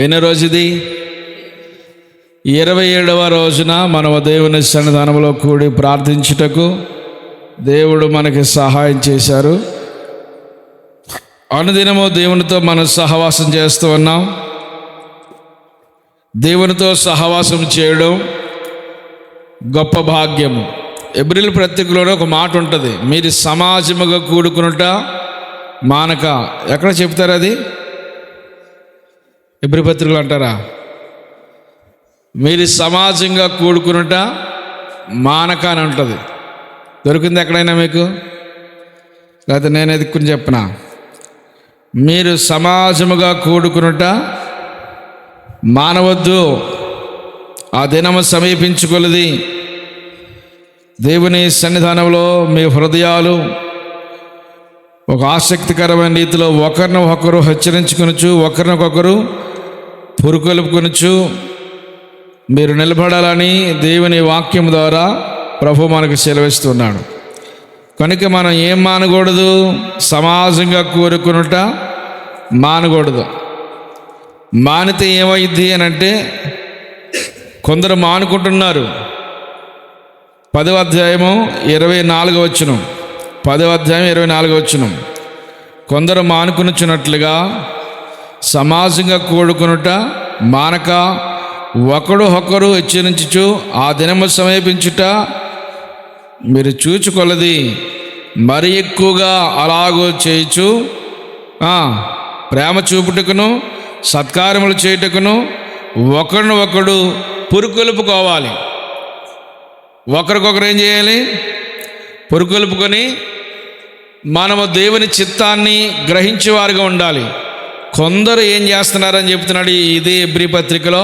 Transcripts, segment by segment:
ఎన్నో రోజు ఇది? 27వ రోజున మనము దేవుని సన్నిధానంలో కూడి ప్రార్థించుటకు దేవుడు మనకి సహాయం చేశారు. అనుదినము దేవునితో మనం సహవాసం చేస్తూ ఉన్నాం. దేవునితో సహవాసం చేయడం గొప్ప భాగ్యము. ఎబ్రిల్ పత్రికలోనే ఒక మాట ఉంటుంది, మీరు సమాజముగా కూడుకునుట మానక. ఎక్కడ చెప్తారు అది? ఎబ్రిల్ పత్రికలు అంటారా? మీరు సమాజంగా కూడుకునుట మానక అని ఉంటుంది. దొరికింది ఎక్కడైనా మీకు? లేకపోతే నేను ఎదుక్కుని చెప్పనా? మీరు సమాజముగా కూడుకునుట మానవద్దు, ఆ దినము సమీపించుకొలది. దేవుని సన్నిధానంలో మీ హృదయాలు ఒక ఆసక్తికరమైన రీతిలో ఒకరినొకరు హెచ్చరించుకొనుచు, ఒకరినొకరు పురుకొలుపుకొనుచు మీరు నిలబడాలని దేవుని వాక్యం ద్వారా ప్రభు మనకు సెలవిస్తున్నాడు. కనుక మనం ఏం మానకూడదు? సమాజంగా కోరుకునుట మానకూడదు. మానితే ఏమైంది అని అంటే, కొందరు మానుకుంటున్నారు. 10వ అధ్యాయము 24వ వచనం, 10వ అధ్యాయం 24వ వచనం. కొందరు మానుకునుచున్నట్లుగా సమాజంగా కూడుకునుట మానక ఒకడు ఒకరు హెచ్చరించుచు ఆ దినము సమీపించుట మీరు చూచుకొలది. మరి ఎక్కువగా అలాగూ చేయుచు ప్రేమ చూపుటకును సత్కారములు చేయుటకును ఒకరిని ఒకడు పురుకొలుపుకోవాలి. ఒకరికొకరు ఏం చేయాలి? పురుకొలుపుకొని మనము దేవుని చిత్తాన్ని గ్రహించేవారుగా ఉండాలి. కొందరు ఏం చేస్తున్నారని చెప్తున్నాడు ఇదే ఎబ్రీ పత్రికలో?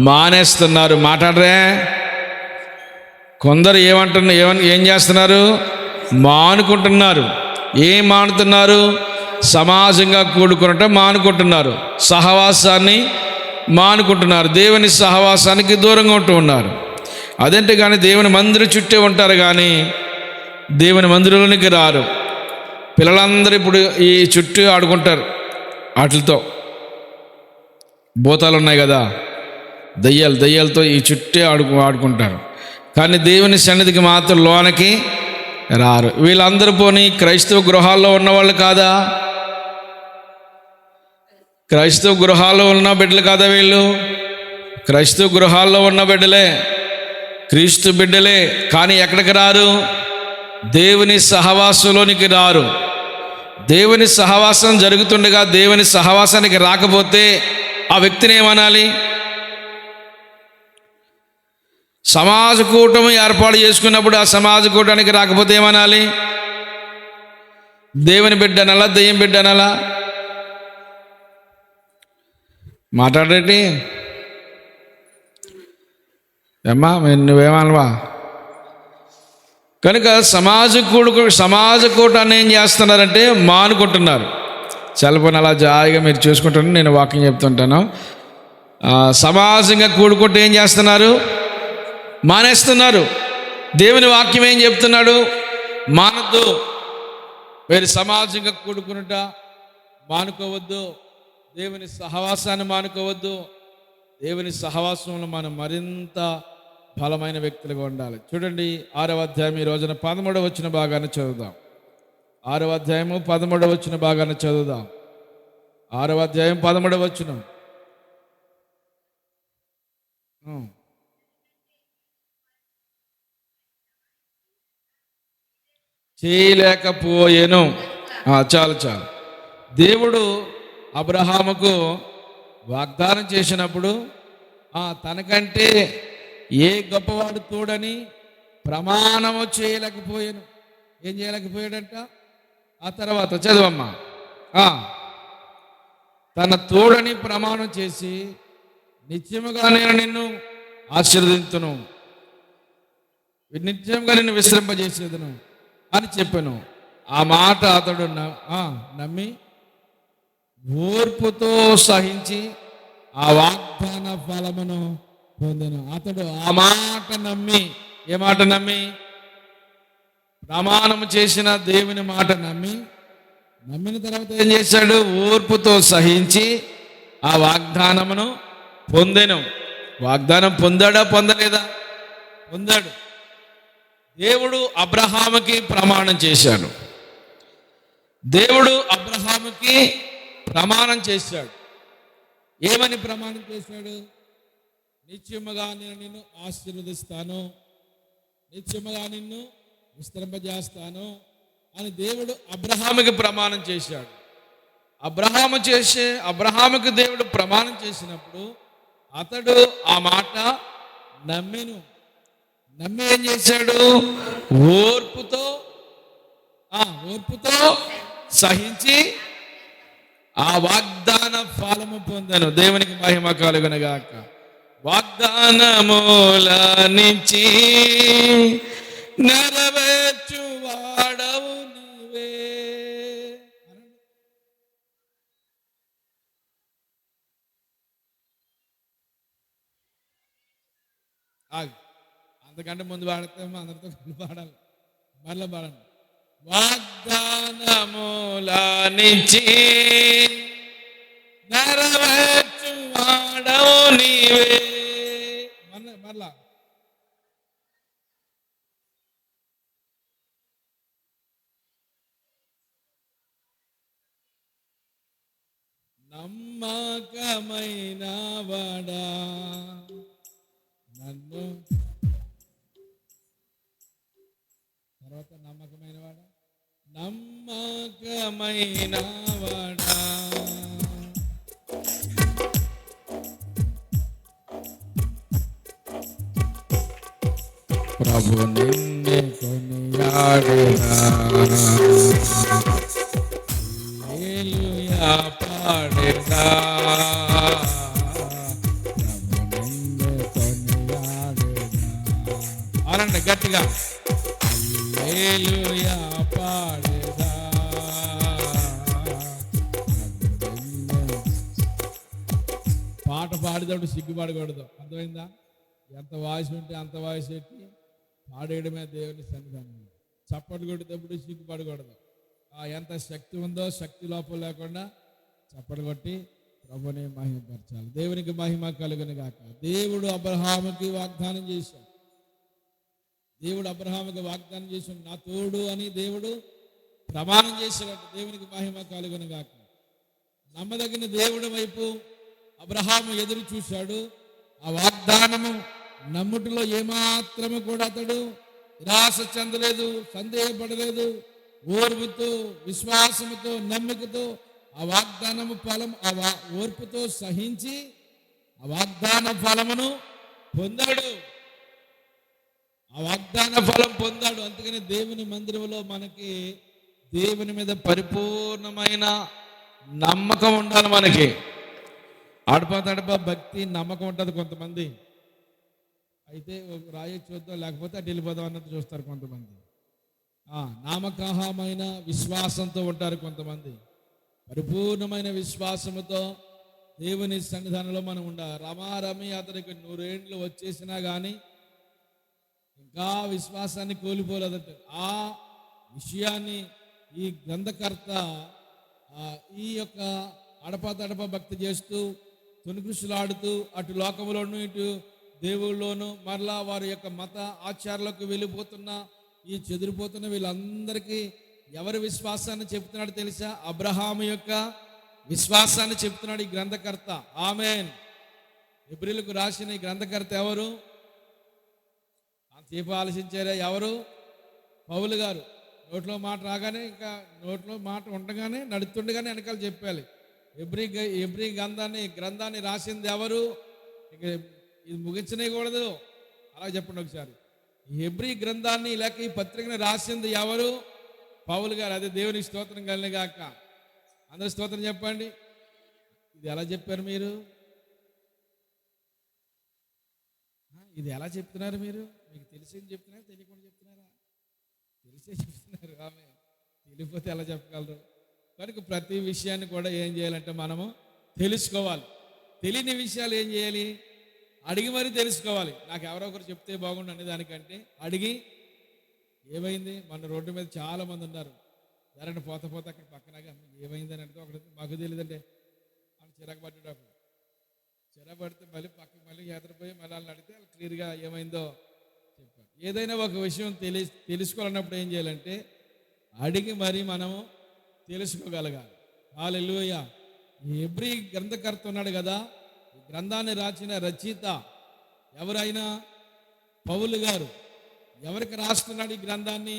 మానేస్తున్నారు. మాట్లాడరే? కొందరు ఏం చేస్తున్నారు? మానుకుంటున్నారు. ఏం మానుతున్నారు? సమాజంగా కూడుకున్నట్ట మానుకుంటున్నారు. సహవాసాన్ని మానుకుంటున్నారు. దేవుని సహవాసానికి దూరంగా ఉంటూ ఉన్నారు. అదేంటే కానీ దేవుని మందిరం చుట్టే ఉంటారు, కానీ దేవుని మందిరంలోనికి రారు. పిల్లలందరూ ఇప్పుడు ఈ చుట్టూ ఆడుకుంటారు. వాటితో భూతాలు ఉన్నాయి కదా, దయ్యాలతో ఈ చుట్టే ఆడుకుంటారు. కానీ దేవుని సన్నిధికి మాత్రం లోనకి రారు. వీళ్ళందరూ పోనీ క్రైస్తవ గృహాల్లో ఉన్నవాళ్ళు కాదా? క్రైస్తవ గృహాల్లో ఉన్న బిడ్డలు కాదా వీళ్ళు? క్రైస్తవ గృహాల్లో ఉన్న బిడ్డలే, క్రీస్తు బిడ్డలే. కానీ ఎక్కడికి రారు? దేవుని సహవాసంలోనికి రారు. దేవుని సహవాసం జరుగుతుండగా దేవుని సహవాసానికి రాకపోతే ఆ వ్యక్తిని ఏమనాలి? సమాజ కూటమి ఏర్పాటు చేసుకున్నప్పుడు ఆ సమాజ కూటానికి రాకపోతే ఏమనాలి? దేవుని బిడ్డ అనాలా? దెయ్యం బిడ్డ అనాలా? మాట్లాడేటి ఏమ్మా, నువ్వేమనవా? కనుక సమాజ కూటాన్ని ఏం చేస్తున్నారంటే మానుకుంటున్నారు. సెల్ఫోన్ అలా జాయిగా మీరు చూసుకుంటాను, నేను వాకింగ్ చెప్తుంటాను. సమాజంగా కూడుకుంటే ఏం చేస్తున్నారు? మానేస్తున్నారు. దేవుని వాక్యం ఏం చెప్తున్నాడు? మానద్దు, మీరు సమాజంగా కూడుకునుట మానుకోవద్దు, దేవుని సహవాసాన్ని మానుకోవద్దు. దేవుని సహవాసంలో మనం మరింత బలమైన వ్యక్తులుగా ఉండాలి. చూడండి 6వ అధ్యాయం ఈ రోజున 13వ వచన భాగాన్ని చదువుదాం. 6వ అధ్యాయము 13వ వచన భాగాన్ని చదువుదాం. 6వ అధ్యాయం 13వ వచనం. చేయలేకపోయేను. చాలు. దేవుడు అబ్రహాముకు వాగ్దానం చేసినప్పుడు తనకంటే ఏ గొప్పవాడు తోడని ప్రమాణము చేయలేకపోయాను. ఏం చేయలేకపోయాడంట? ఆ తర్వాత చదవమ్మా. తన తోడని ప్రమాణం చేసి నిత్యముగా నేను నిన్ను ఆశీర్వదింతును, నిత్యంగా నిన్ను విశ్రింపజేసేదను అని చెప్పాను. ఆ మాట అతడు నమ్మి ఓర్పుతో సహించి ఆ వాగ్దాన ఫలమును పొందెను. అతడు ఆ మాట నమ్మి, ఏ మాట నమ్మి? ప్రమాణం చేసిన దేవుని మాట నమ్మిన తర్వాత ఏం చేశాడు? ఓర్పుతో సహించి ఆ వాగ్దానమును పొందెను. వాగ్దానం పొందాడా పొందలేదా? పొందాడు. దేవుడు అబ్రహాముకి ప్రమాణం చేశాడు. దేవుడు అబ్రహాముకి ప్రమాణం చేశాడు. ఏమని ప్రమాణం చేశాడు? నిత్యముగా నేను నిన్ను ఆశీర్వదిస్తాను, నిత్యముగా నిన్ను విస్తరింపజేస్తాను అని దేవుడు అబ్రహాముకి ప్రమాణం చేశాడు. అబ్రహాముకి దేవుడు ప్రమాణం చేసినప్పుడు అతడు ఆ మాట నమ్మెను. నమ్మి ఏం చేశాడు? ఓర్పుతో సహించి ఆ వాగ్దాన ఫలము పొందెను. దేవునికి మహిమ కలుగునుగాక. వాగ్దానముల నుంచి నెరవేర్చు వాడవు నీవే. అంతకంటే ముందు పాడితే అందరితో పాడాలి. మళ్ళీ పాడండి. వాగ్దానముల నుంచి నెరవేర్చు వాడవు నీవే. మళ్ళా నమ్మకమైన వాడా నన్ను, తర్వాత నమ్మకమైన వాడా, నమ్మకమైన వాడా ప్రభు నిన్నే కొనియాడెదా, హల్లెలూయా పాడెదా. ప్రభు నిన్నే కొనియాడెదా. అనండి గట్టిగా, హల్లెలూయా పాడెదా. పాట పాడేటప్పుడు సిగ్గుపడకూడదు. అర్థమైందా? ఎంత వాయిస్ ఉంటే అంత వాయిస్ పెట్టి పాడేయడమే దేవుని సన్నిధానం. చప్పట్లు కొట్టేటప్పుడు సిగ్గుపడకూడదు. ఎంత శక్తి ఉందో శక్తి లోపం లేకుండా చప్పట్లు కొట్టి ప్రభుని మహిమపరచాలి. దేవునికి మహిమ కలుగును గాక. దేవుడు అబ్రహాముకి వాగ్దానం చేశాడు. దేవుడు అబ్రహాముకి వాగ్దానం చేశాడు, నా తోడు అని దేవుడు ప్రమాణం చేశాడు. దేవునికి మహిమ కలుగును గాక. నమ్మదగిన దేవుడి వైపు అబ్రహాము ఎదురు చూశాడు. ఆ వాగ్దానము నమ్ముటిలో ఏమాత్రము కూడా అతడు నిరాశ చెందలేదు, సందేహపడలేదు. ఓర్పుతో, విశ్వాసముతో, నమ్మికతో ఆ వాగ్దానము ఫలం, ఓర్పుతో సహించి ఆ వాగ్దాన ఫలమును పొందాడు. ఆ వాగ్దాన ఫలం పొందాడు. అందుకని దేవుని మందిరంలో మనకి దేవుని మీద పరిపూర్ణమైన నమ్మకం ఉండాలి. మనకి అడప భక్తి నమ్మకం ఉంటుంది. కొంతమంది అయితే రాయి చూద్దాం, లేకపోతే అటు వెళ్ళిపోదాం అన్నట్టు చూస్తారు కొంతమంది. నామకాహమైన విశ్వాసంతో ఉంటారు కొంతమంది. పరిపూర్ణమైన విశ్వాసముతో దేవుని సన్నిధానంలో మనం ఉండాలి. రమారమి అతనికి 100 ఏండ్లు వచ్చేసినా కానీ ఇంకా విశ్వాసాన్ని కోల్పోలేదంటే ఆ విషయాన్ని ఈ గ్రంథకర్త ఈ యొక్క అడప భక్తి చేస్తూ తొనికృషులాడుతూ అటు లోకంలోనూ ఇటు దేవుళ్ళలోనూ మరలా వారి యొక్క మత ఆచారాలకు వెళ్ళిపోతున్న ఈ చెదిరిపోతున్న వీళ్ళందరికీ ఎవరి విశ్వాసాన్ని చెప్తున్నాడు తెలుసా? అబ్రహాము యొక్క విశ్వాసాన్ని చెప్తున్నాడు ఈ గ్రంథకర్త. ఆమేన్. హెబ్రీయులకు రాసిన ఈ గ్రంథకర్త ఎవరు? అంతసేపు ఆలోచించారా? ఎవరు? పౌలు గారు. నోట్లో మాట రాగానే, ఇంకా నోట్లో మాట ఉండగానే, నడుతుండగానే వెనకాల చెప్పాలి. హెబ్రీ గ్రంథాన్ని రాసింది ఎవరు? ఇక ఇది ముగించనేకూడదు. అలా చెప్పండి ఒకసారి. ఈ హెబ్రీ గ్రంథాన్ని లేక ఈ పత్రికను రాసింది ఎవరు? పౌలు గారు. అదే దేవునికి స్తోత్రం కలిగిన గాక. అందరూ స్తోత్రం చెప్పండి. ఇది ఎలా చెప్పారు మీరు? ఇది ఎలా చెప్తున్నారు మీరు? మీకు తెలిసింది చెప్తున్నారా, తెలియకుండా చెప్తున్నారా? తెలిసే చెప్తున్నారు. ఆమె తెలియకపోతే ఎలా చెప్పగలరు? కనుక ప్రతి విషయాన్ని కూడా ఏం చేయాలంటే మనము తెలుసుకోవాలి. తెలియని విషయాలు ఏం చేయాలి? అడిగి మరీ తెలుసుకోవాలి. నాకు ఎవరో ఒకరు చెప్తే బాగుండు అనే దానికంటే అడిగి, ఏమైంది? మన రోడ్డు మీద చాలా మంది ఉన్నారు, ఎవరైనా పోత అక్కడ పక్కనగా ఏమైందని అంటే ఒకటి మాకు తెలియదంటే అని చిరాకు పట్టేటప్పుడు ఎరబడితే మళ్ళీ పక్కకి మళ్ళీ ఎదరిపోయి మళ్ళీ వాళ్ళని అడిగితే వాళ్ళు క్లియర్గా ఏమైందో చెప్పారు. ఏదైనా ఒక విషయం తెలుసుకోవాలన్నప్పుడు ఏం చేయాలంటే అడిగి మరి మనము తెలుసుకోగలగాలి. హల్లెలూయా. హెబ్రీ గ్రంథకర్త ఉన్నాడు కదా, ఈ గ్రంథాన్ని రాసిన రచయిత ఎవరైనా పౌలు గారు. ఎవరికి రాస్తున్నాడు ఈ గ్రంథాన్ని?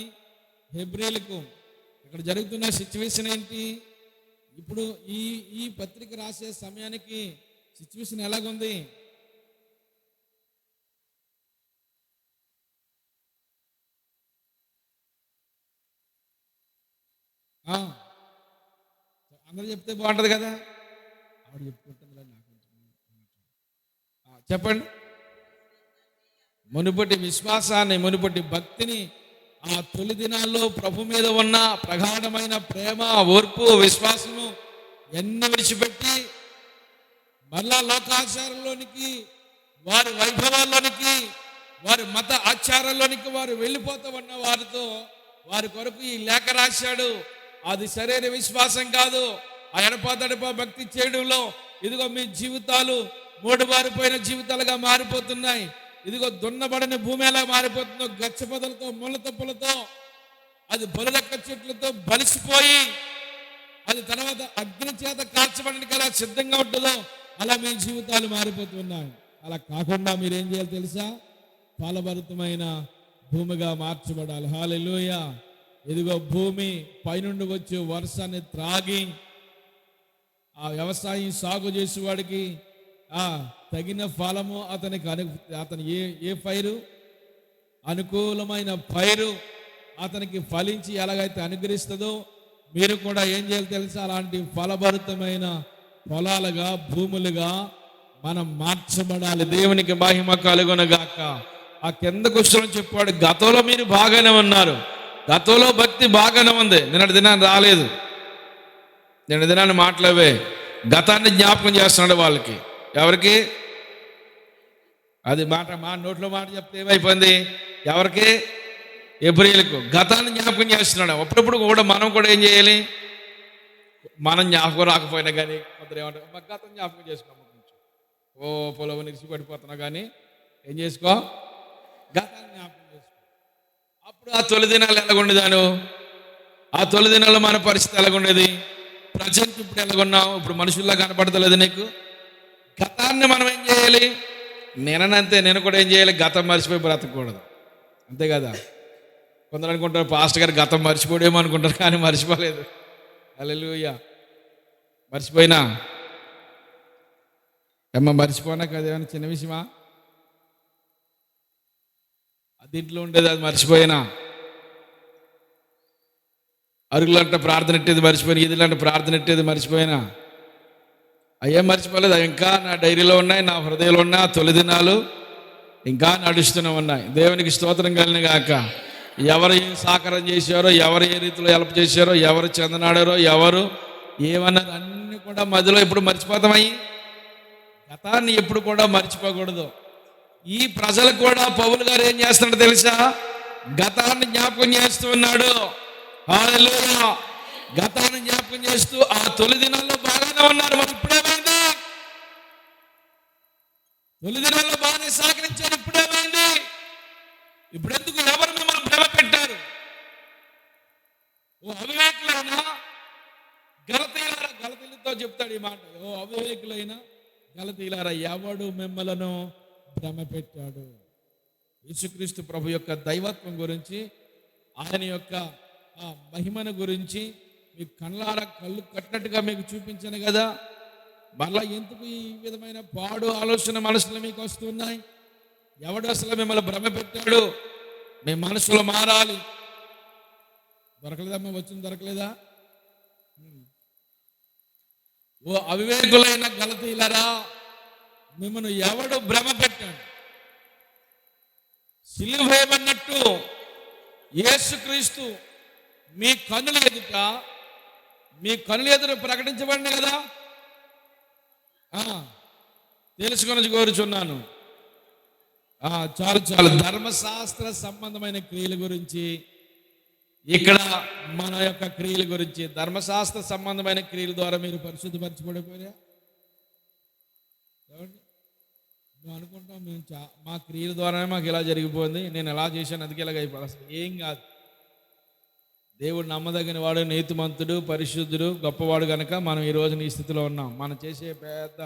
హెబ్రీలకు. ఇక్కడ జరుగుతున్న సిచ్యువేషన్ ఏంటి? ఇప్పుడు ఈ పత్రిక రాసే సమయానికి సిచ్యువేషన్ ఎలాగుంది? అందరూ చెప్తే బాగుంటుంది కదా. ఆవిడ చెప్పుకుంటుంది నాకు చెప్పండి. మునుపటి విశ్వాసాన్ని, మునుపటి భక్తిని, ఆ తొలి దినాల్లో ప్రభు మీద ఉన్న ప్రగాఢమైన ప్రేమ, ఓర్పు, విశ్వాసము ఎన్ని విడిచిపెట్టి మళ్ళా లోకాచారంలోనికి, వారి వైభవాల్లోనికి, వారి మత ఆచారాల్లోనికి వారు వెళ్ళిపోతూ ఉన్న వారితో వారి కొరకు ఈ లేఖ రాశాడు. అది సరైన విశ్వాసం కాదు. ఆ ఎడపా భక్తి చేయడంలో ఇదిగో మీ జీవితాలు మూడుబారిపోయిన జీవితాలుగా మారిపోతున్నాయి. ఇదిగో దున్నబడిన భూమి ఎలా మారిపోతుందో, గచ్చ పొదలతో, ముళ్ళ తప్పులతో, అది బలులెక్క చెట్లతో బలిసిపోయి అది తర్వాత అగ్ని చేత కాల్చబడడానికి ఎలా సిద్ధంగా ఉంటుందో అలా మీ జీవితాలు మారిపోతున్నాయి. అలా కాకుండా మీరేం చేయాలి తెలుసా? ఫలభరితమైన భూమిగా మార్చబడాలి. హల్లెలూయా. ఇదిగో భూమి పైనుండి వచ్చే వర్షాన్ని త్రాగి ఆ వ్యవసాయం సాగు చేసేవాడికి తగిన ఫలము అతని ఏ పైరు అనుకూలమైన పైరు అతనికి ఫలించి ఎలాగైతే అనుగ్రహిస్తుందో మీరు కూడా ఏం చేయాలి తెలుసా? అలాంటి ఫలభరితమైన పొలాలుగా, భూములుగా మనం మార్చబడాలి. దేవునికి మహిమ కలుగునుగాక. ఆ కింద క్వశ్చన్ చెప్పాడు, గతంలో మీరు బాగానే ఉన్నారు, గతంలో భక్తి బాగానే ఉంది, నిన్నటి దినాన్ని రాలేదు, నిన్నటి దినాన్ని మాట్లాడే గతాన్ని జ్ఞాపకం చేస్తున్నాడు వాళ్ళకి. ఎవరికి? అది మా నోట్లో మాట చెప్తే ఏమైపోయింది? ఎవరికి? హెబ్రీయులకు. గతాన్ని జ్ఞాపకం చేస్తున్నాడు. అప్పుడప్పుడు కూడా మనం కూడా ఏం చేయాలి? మనం జ్ఞాపకం రాకపోయినా కానీ కొందరు ఏమంటారు, మా గతం జ్ఞాపకం చేసుకో, పొలం నిలిచి పడిపోతున్నా కానీ ఏం చేసుకో, గతాన్ని జ్ఞాపకం చేసుకో. అప్పుడు ఆ తొలి దినాలు ఎలాగుండేదాను? ఆ తొలి దినాల్లో మన పరిస్థితి ఎలాగుండేది? ప్రజెంట్ ఇప్పుడు ఎలాగున్నావు? ఇప్పుడు మనుషుల్లా కనపడతలేదు నీకు? గతాన్ని మనం ఏం చేయాలి? నేనంతే, నేను కూడా ఏం చేయాలి? గతం మర్చిపోయి బ్రతకూడదు. అంతే కదా. కొందరు అనుకుంటారు పాస్టర్ గారు గతం మర్చిపోడేమో అనుకుంటారు, కానీ మర్చిపోలేదు. హల్లెలూయా. మర్చిపోయినా మర్చిపోయినా కదేమైనా చిన్న విషయమా? దీంట్లో ఉండేది అది మర్చిపోయినా. అరుగులంటే ప్రార్థన ఎట్టేది మర్చిపోయినా, ఇదిలాంటి ప్రార్థన ఎట్టేది మర్చిపోయినా. అయ్యేం మర్చిపోలేదు. అవి ఇంకా నా డైరీలో ఉన్నాయి, నా హృదయంలో ఉన్నాయి. ఆ తొలి దినాలు ఇంకా నడుస్తూనే ఉన్నాయి. దేవునికి స్తోత్రం కలిగిన గాక. ఎవరు ఏం సాకారం చేశారో, ఎవరు ఏ రీతిలో హెల్ప్ చేశారో, ఎవరు చెందనాడారో, ఎవరు ఏమన్నారు అన్నీ కూడా మధ్యలో ఎప్పుడు మర్చిపోతామయ్యి. గతాన్ని ఎప్పుడు కూడా మర్చిపోకూడదు. ఈ ప్రజలు కూడా పౌలు గారు ఏం చేస్తున్నాడు తెలుసా? గతాన్ని జ్ఞాపకం చేస్తూ ఉన్నాడు. హల్లెలూయా. గతాన్ని జ్ఞాపకం చేస్తూ ఆ తొలి దినాల్లో బాగానే ఉన్నారు, మరి ఇప్పుడేమైంది? తొలి దినాల్లో బాగానే సహకరించారు, ఇప్పుడేమైంది? ఇప్పుడెందుకు? ఎవరు మిమ్మల్ని భ్రమ పెట్టారు? ఓ అవివేకులైనా గలతీయులారా, గలతీయులతో చెప్తాడు ఈ మాట. ఓ అవివేకులైన గలతీయులారా, ఎవడు మిమ్మలను భ్రమ పెట్టాడు? యేసుక్రీస్తు ప్రభు యొక్క దైవత్వం గురించి, ఆయన యొక్క ఆ మహిమను గురించి మీకు కళ్ళారా కళ్ళు కట్టినట్టుగా మీకు చూపించాను కదా. మళ్ళా ఎందుకు ఈ విధమైన పాడు ఆలోచన మనసులో మీకు వస్తున్నాయి? ఎవడు అసలు మిమ్మల్ని భ్రమ పెట్టాడు? మీ మనసులో మారాలి. దొరకలేదమ్మా, వచ్చింది దొరకలేదా? ఓ అవివేకులైన గలతీయులారా, మిమ్మల్ని ఎవడు భ్రమ పెట్టాడు? సిలువ వేయమన్నట్టు యేసుక్రీస్తు మీ కన్నుల ఎదుట ప్రకటించబడింది కదా. తెలుసుకొని కోరుచున్నాను. చాలు చాలు. ధర్మశాస్త్ర సంబంధమైన క్రియల గురించి, ఇక్కడ మన యొక్క క్రియల గురించి, ధర్మశాస్త్ర సంబంధమైన క్రియల ద్వారా మీరు పరిశుద్ధపరచబడిపోయా? మేము అనుకుంటాం మేము మా క్రియల ద్వారానే మాకు ఇలా జరిగిపోయింది, నేను ఎలా చేశాను అందుకే ఇలాగ అయిపోయింది. అసలు ఏం కాదు. దేవుడు నమ్మదగిన వాడు, నీతిమంతుడు, పరిశుద్ధుడు, గొప్పవాడు కనుక మనం ఈ రోజున ఈ స్థితిలో ఉన్నాం. మనం చేసే పెద్ద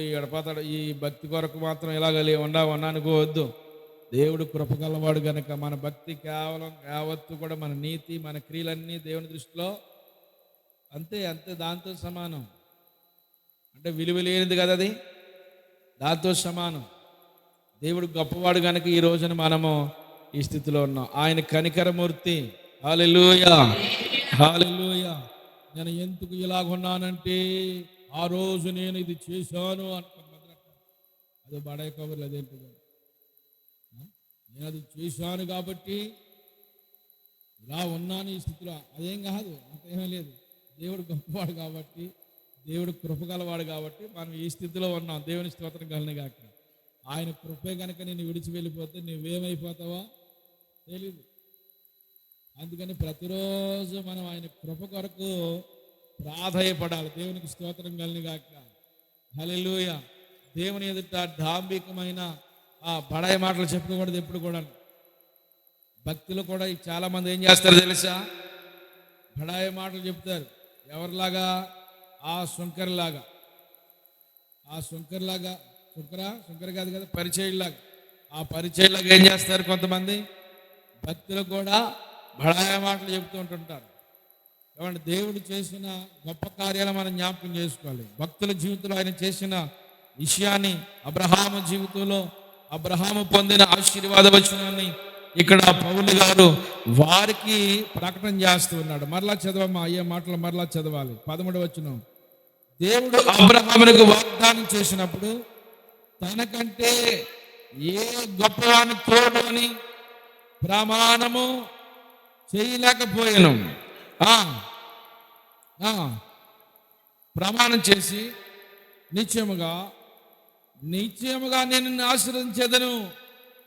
ఈ గడపతాడు ఈ భక్తి కొరకు మాత్రం ఇలాగలి ఉన్నా అనుకోవద్దు. దేవుడు కృపగలవాడు కనుక మన భక్తి కేవలం యావత్తు కూడా మన నీతి, మన క్రియలన్నీ దేవుని దృష్టిలో అంతే అంతే, దాంతో సమానం. అంటే విలువ లేనిది కదా అది, దాంతో సమానం. దేవుడు గొప్పవాడు కనుక ఈ రోజున మనము ఈ స్థితిలో ఉన్నాం. ఆయన కనికరమూర్తి. హల్లెలూయా, హల్లెలూయా. నేను ఎందుకు ఇలాగున్నానంటే ఆ రోజు నేను ఇది చేశాను అనుకున్నాను. అది బడాయి కబుర్లు, అదేంటి, నేను అది చేశాను కాబట్టి ఇలా ఉన్నాను ఈ స్థితిలో, అదేం కాదు, అంతేమీ లేదు. దేవుడు గొప్పవాడు కాబట్టి, దేవుడు కృపగలవాడు కాబట్టి మనం ఈ స్థితిలో ఉన్నాం. దేవుని స్తోత్రం కలను గాక. ఆయన కృపే కనుక నేను విడిచి వెళ్ళిపోతే నువ్వేమైపోతావో తెలీదు. అందుకని ప్రతిరోజు మనం ఆయన కృప కొరకు ప్రాధేయపడాలి. దేవునికి స్తోత్రం కలను గాక. హల్లెలూయా. దేవుని ఎదుట డాంబికమైన బడాయి మాటలు చెప్పుకోకూడదు ఎప్పుడు కూడా. భక్తులు కూడా చాలా మంది ఏం చేస్తారు తెలుసా, బడాయి మాటలు చెప్తారు. ఎవరిలాగా? ఆ శంకర్లాగా. శంకర్ కాదు కదా, పరిచయులాగా. ఆ పరిచయులాగా ఏం చేస్తారు కొంతమంది భక్తులు కూడా బడాయి మాటలు చెప్తూ ఉంటుంటారు. ఏమంటే దేవుడు చేసిన గొప్ప కార్యాలు మనం జ్ఞాపకం చేసుకోవాలి. భక్తుల జీవితంలో ఆయన చేసిన విషయాన్ని, అబ్రహాము జీవితంలో అబ్రహాము పొందిన ఆశీర్వాద వచనాన్ని ఇక్కడ పౌలు గారు వారికి ప్రకటన చేస్తూ ఉన్నాడు. మరలా చదవమ్మా, అయ్యే మాటలు మరలా చదవాలి. 13వ వచనం. దేవుడు అబ్రహామునకు వాగ్దానం చేసినప్పుడు తనకంటే ఏ గొప్పవాని తోడు అని ప్రమాణము చేయలేకపోయాను. ప్రమాణం చేసి నిశ్చయముగా నేను నిన్ను ఆశీర్వదించేదను,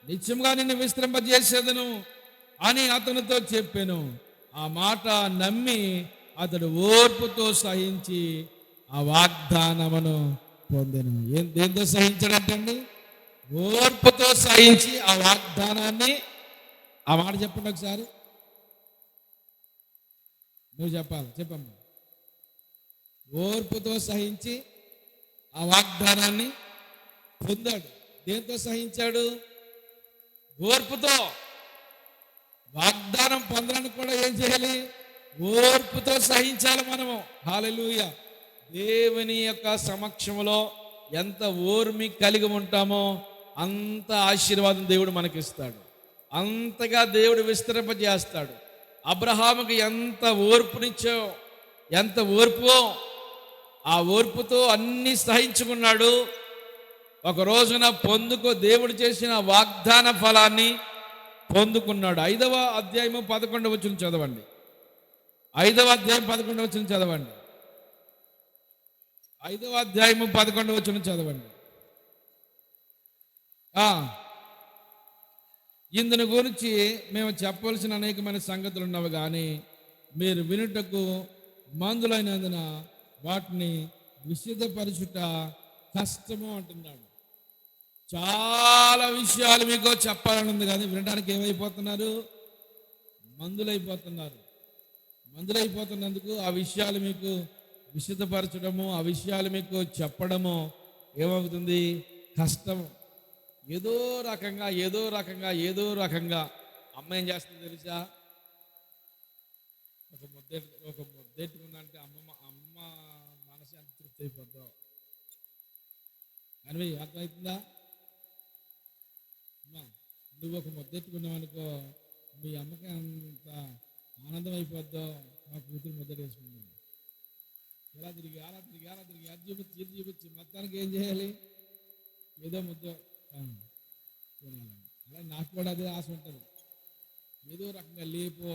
నిత్యముగా నిన్ను విశ్రమింపజేసేదను అని అతనితో చెప్పాను. ఆ మాట నమ్మి అతడు ఓర్పుతో సహించి ఆ వాగ్దానమును పొందెను. దేంతో సహించాడంటండి? ఓర్పుతో సహించి ఆ వాగ్దానాన్ని. ఆ మాట చెప్పండి ఒకసారి, నువ్వు చెప్పాలి, చెప్పమ్మా. ఓర్పుతో సహించి ఆ వాగ్దానాన్ని పొందాడు. దేంతో సహించాడు? ఓర్పుతో. వాగ్దానం పొందడానికి కూడా ఏం చేయాలి? ఓర్పుతో సహించాలి మనము. హల్లెలూయా. దేవుని యొక్క సమక్షంలో ఎంత ఓర్మి కలిగి ఉంటామో అంత ఆశీర్వాదం దేవుడు మనకిస్తాడు, అంతగా దేవుడు విస్తరింపజేస్తాడు. అబ్రహాముకి ఎంత ఓర్పునిచ్చో, ఎంత ఓర్పో, ఆ ఓర్పుతో అన్ని సహించుకున్నాడు. ఒక రోజున దేవుడు చేసిన వాగ్దాన ఫలాన్ని పొందుకున్నాడు. 5వ అధ్యాయము 11వ వచనం చదవండి. 5వ అధ్యాయం 11వ వచనం చదవండి. 5వ అధ్యాయము 11వ వచనం చదవండి. ఇందుని గురించి మేము చెప్పవలసిన అనేకమైన సంగతులు ఉన్నవి, కానీ మీరు వినుటకు మందులైనందున వాటిని విశుద్ధపరచుట కష్టము అంటున్నాడు. చాలా విషయాలు మీకు చెప్పాలని ఉంది, కానీ వినడానికి ఏమైపోతున్నారు? మందులైపోతున్నందుకు ఆ విషయాలు మీకు విశుద్ధపరచడము, ఆ విషయాలు మీకు చెప్పడము ఏమవుతుంది? కష్టము. ఏదో రకంగా అమ్మ ఏం చేస్తుంది తెలుసా? ఒక ముద్దెట్టుకుందంటే అమ్మ మనసు ఎంత తృప్తి అయిపోద్దో. కానీ అర్థమవుతుందా? నువ్వు ఒక ముద్దెట్టుకున్నావు అనుకో, మీ అమ్మకి అంత ఆనందం అయిపోద్దో. మా కూతురు ముద్దెట్టేసుకుంది, ఇలా తిరిగి అది చూపించి మొత్తానికి ఏం చేయాలి? ఏదో ముద్ద తినాలి. అలా నాకు కూడా అదే ఆశ ఉంటుంది. ఏదో రకంగా లేపో,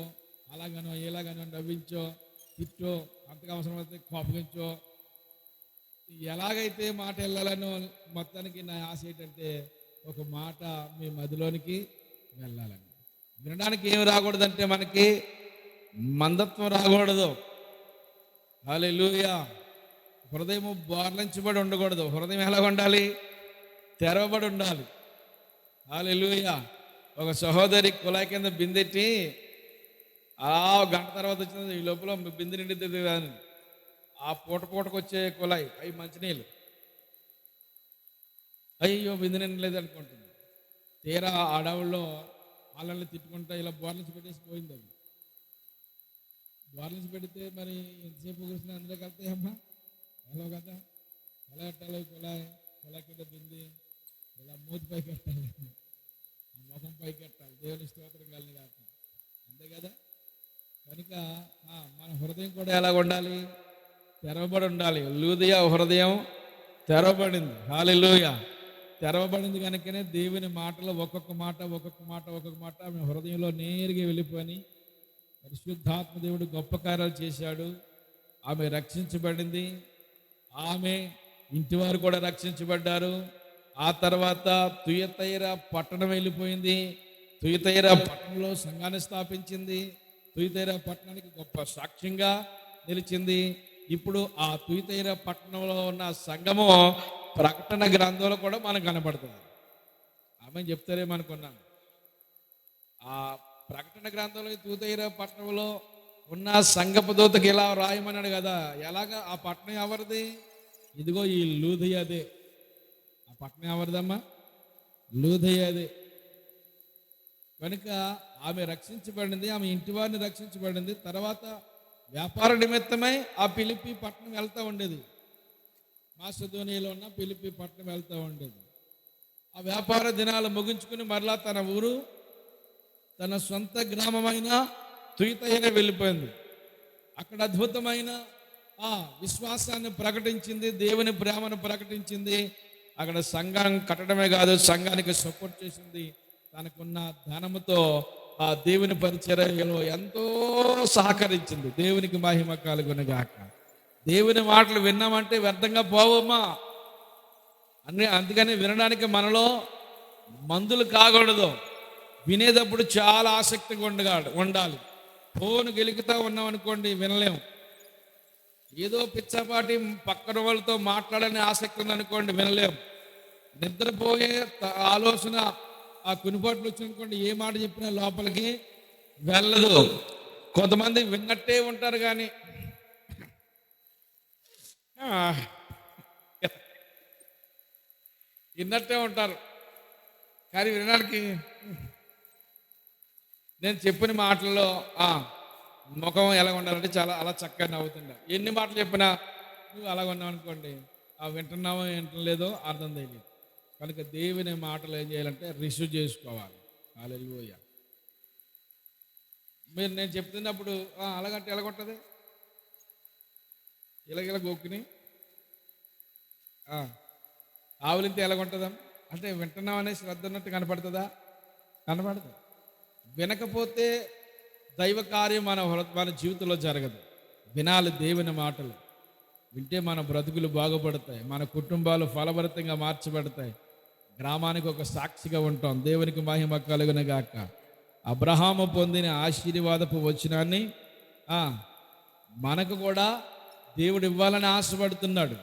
అలాగనో ఇలాగనో నవ్వించో, తిట్టో, అంతగా అవసరమైతే కోపగించో, ఎలాగైతే మాట వెళ్ళాలనో మొత్తానికి నా ఆశ ఏంటంటే ఒక మాట మీ మదిలోనికి వెళ్ళాలని. వినడానికి ఏమి రాకూడదంటే మనకి మందత్వం రాకూడదు. హల్లెలూయా. హృదయం బోర్లించబడి ఉండకూడదు. హృదయం ఎలా ఉండాలి? తెరవబడి ఉండాలి. హల్లెలూయా. ఒక సహోదరి కుళాయి కింద బిందెట్టి గంట తర్వాత వచ్చింది, ఈ లోపల బిందె నిండిద్ది అని. ఆ పూటకు వచ్చే కుళాయి అవి మంచినీళ్ళు, అయ్యో బిందె నిండలేదు అనుకుంటుంది. తీరా ఆడవుల్లో వాళ్ళని తిట్టుకుంటా ఇలా బోర్లించి పెట్టేసి పోయింది. అది బోర్లించి పెడితే మరి ఎంతసేపు కూర్చుని అందులో కలుతాయమ్మా, ఎలా కదా, ఎలా కట్టాలి? కుళాయి కింద బింది ఇలా మూతి పైకి కట్టాలి, ముఖం పైకి కట్టాలి, దేవుని స్తోత్రం కలిగి కాక, అంతే కదా. కనుక మన హృదయం కూడా ఎలా ఉండాలి? తెరవబడి ఉండాలి. లూదియా హృదయం తెరవబడింది. హల్లెలూయా. తెరవబడింది కనుకనే దేవుని మాటలు ఒక్కొక్క మాట ఆమె హృదయంలో నేరుగా వెళ్ళిపోయి పరిశుద్ధాత్మ దేవుడు గొప్ప కార్యాలు చేశాడు. ఆమె రక్షించబడింది. ఆమె ఇంటివారు కూడా రక్షించబడ్డారు. ఆ తర్వాత తుయతైరా పట్టణం వెళ్ళిపోయింది. తుయతైరా పట్టణంలో సంఘాన్ని స్థాపించింది. తుయతైరా పట్టణానికి గొప్ప సాక్ష్యంగా నిలిచింది. ఇప్పుడు ఆ తుయతైరా పట్టణంలో ఉన్న సంఘము ప్రకటన గ్రంథంలో కూడా మనకు కనబడుతుంది. ఆమె చెప్తారేమనుకున్నాను. ఆ ప్రకటన గ్రంథంలో తుయతైరా పట్టణంలో ఉన్న సంఘపు దూతకి ఇలా రాయమన్నాడు కదా. ఎలాగా? ఆ పట్టణం ఎవరిది? ఇదిగో ఈ లూదియాదే. ఆ పట్టణం ఎవరిదమ్మా? లూదియాదే. కనుక ఆమె రక్షించబడింది. ఆమె ఇంటి వారిని రక్షించబడింది. తర్వాత వ్యాపార నిమిత్తమై ఆ ఫిలిప్పీ పట్టణం వెళ్తూ ఉండేది. మాసిదోనియాలో ఉన్న ఫిలిప్పీ పట్టణం వెళ్తూ ఉండేది. ఆ వ్యాపార దినాలు ముగించుకుని మరలా తన ఊరు, తన సొంత గ్రామమైన తుయతైరా వెళ్ళిపోయింది. అక్కడ అద్భుతమైన విశ్వాసాన్ని ప్రకటించింది, దేవుని ప్రేమను ప్రకటించింది. అక్కడ సంఘం కట్టడమే కాదు, సంఘానికి సపోర్ట్ చేసింది. తనకున్న ధనముతో ఆ దేవుని పరిచర్యలో ఎంతో సహకరించింది. దేవునికి మహిమ కలుగునుగాక. దేవుని మాటలు విన్నామంటే వ్యర్థంగా పోవమ్మా. అందుకని వినడానికి మనలో మందులు కాకూడదు. వినేటప్పుడు చాలా ఆసక్తిగా ఉండాలి. ఫోన్ గెలుకుతా ఉన్నాం అనుకోండి, వినలేము. ఏదో పిచ్చపాటి పక్కన వాళ్ళతో మాట్లాడని ఆసక్తి ఉందనుకోండి, వినలేము. నిద్రపోయే ఆలోచన ఆ కునిపాట్లు వచ్చిననుకోండి, ఏ మాట చెప్పినా లోపలికి వెళ్ళదు. కొంతమంది విన్నట్టే ఉంటారు కానీ విన్నట్టే ఉంటారు కానీ వినడానికి నేను చెప్పిన మాటల్లో ముఖం ఎలా ఉండాలంటే చాలా అలా చక్కగా నవ్వుతుంటా. ఎన్ని మాటలు చెప్పినా నువ్వు అలా ఉన్నావు అనుకోండి, వింటున్నావో వింటలేదో అర్థం తెలియదు. కనుక దేవుని మాటలు ఏం చేయాలంటే రిసీవ్ చేసుకోవాలి. హల్లెలూయా. మీరు నేను చెప్తున్నప్పుడు అలాగంటే ఎలా కొట్టదు, ఇలాగ గోక్కుని ఆవులింతే ఎలా కొంటుందా అంటే వింటున్నామనే శ్రద్ధ ఉన్నట్టు కనపడుతుందా? కనపడదు. వినకపోతే దైవ కార్యం మన జీవితంలో జరగదు. వినాలి దేవుని మాటలు. వింటే మన బ్రతుకులు బాగుపడతాయి, మన కుటుంబాలు ఫలభరితంగా మార్చబడతాయి, గ్రామానికి ఒక సాక్షిగా ఉంటాం. దేవునికి మహిమ కలుగునుగాక. అబ్రహాము పొందిన ఆశీర్వాదపు వచనాన్ని మనకు కూడా దేవుడు ఇవ్వాలని ఆశపడుతున్నాడు.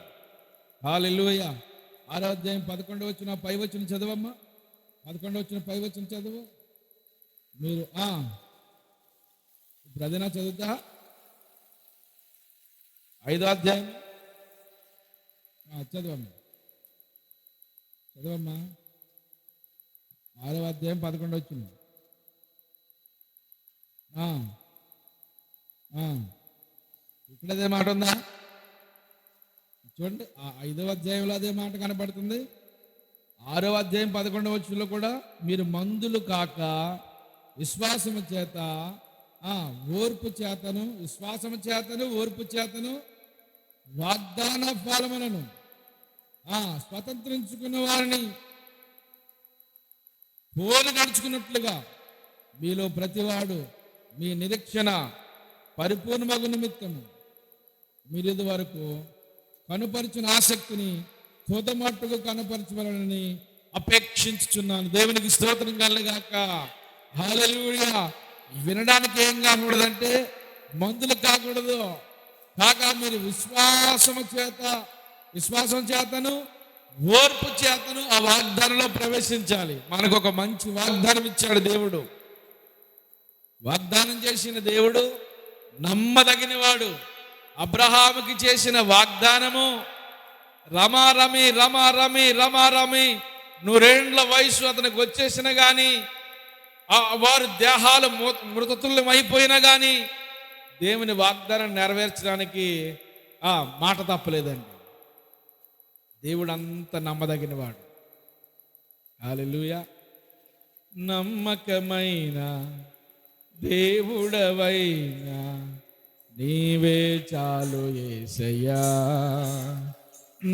హల్లెలూయా. 6వ అధ్యాయం 11వ వచనం పై వచనం చదవమ్మా. 11వ వచనం పై వచనం చదువు మీరు. ఇప్పుడు అదేనా చదువుతా? 5వ అధ్యాయం చదవమ్మా. 6వ అధ్యాయం 11వ వచనం. ఇక్కడ అదే మాట ఉందా? చూడండి, 5వ అధ్యాయంలో అదే మాట కనపడుతుంది. 6వ అధ్యాయం 11వ వచనంలో కూడా మీరు మందులు కాక విశ్వాసము చేత ఓర్పు చేతను, విశ్వాసము చేతను ఓర్పు చేతను వాగ్దాన ఫలములను స్వతంత్రించుకున్న వారిని పోలు నడుచుకున్నట్లుగా మీలో ప్రతివాడు మీ నిరీక్షణ పరిపూర్ణమగు నిమిత్తము మీరు ఇది వరకు కనుపరిచిన ఆసక్తిని తుదమట్టుకు కనపరచవాలని అపేక్షించుచున్నాను. దేవునికి స్తోత్రం కలుగుగాక. హల్లెలూయా. వినడానికి ఏం కాకూడదంటే మందులు కాకూడదు. కాక మీరు విశ్వాసం చేతను ఓర్పు చేతను ఆ వాగ్దానంలో ప్రవేశించాలి. మనకు ఒక మంచి వాగ్దానం ఇచ్చాడు దేవుడు. వాగ్దానం చేసిన దేవుడు నమ్మదగిన వాడు. అబ్రహాముకి చేసిన వాగ్దానము రమారమి రమారమి రమారమి 100 వయసు అతనికి వచ్చేసిన కానీ వారి దేహాలు మృతతుల్యమైపోయినా కానీ దేవుని వాగ్దానం నెరవేర్చడానికి మాట తప్పలేదండి. దేవుడు అంత నమ్మదగిన వాడు. హల్లెలూయా. నమ్మకమైన దేవుడవైనా నీవే చాలు యేసయ్యా.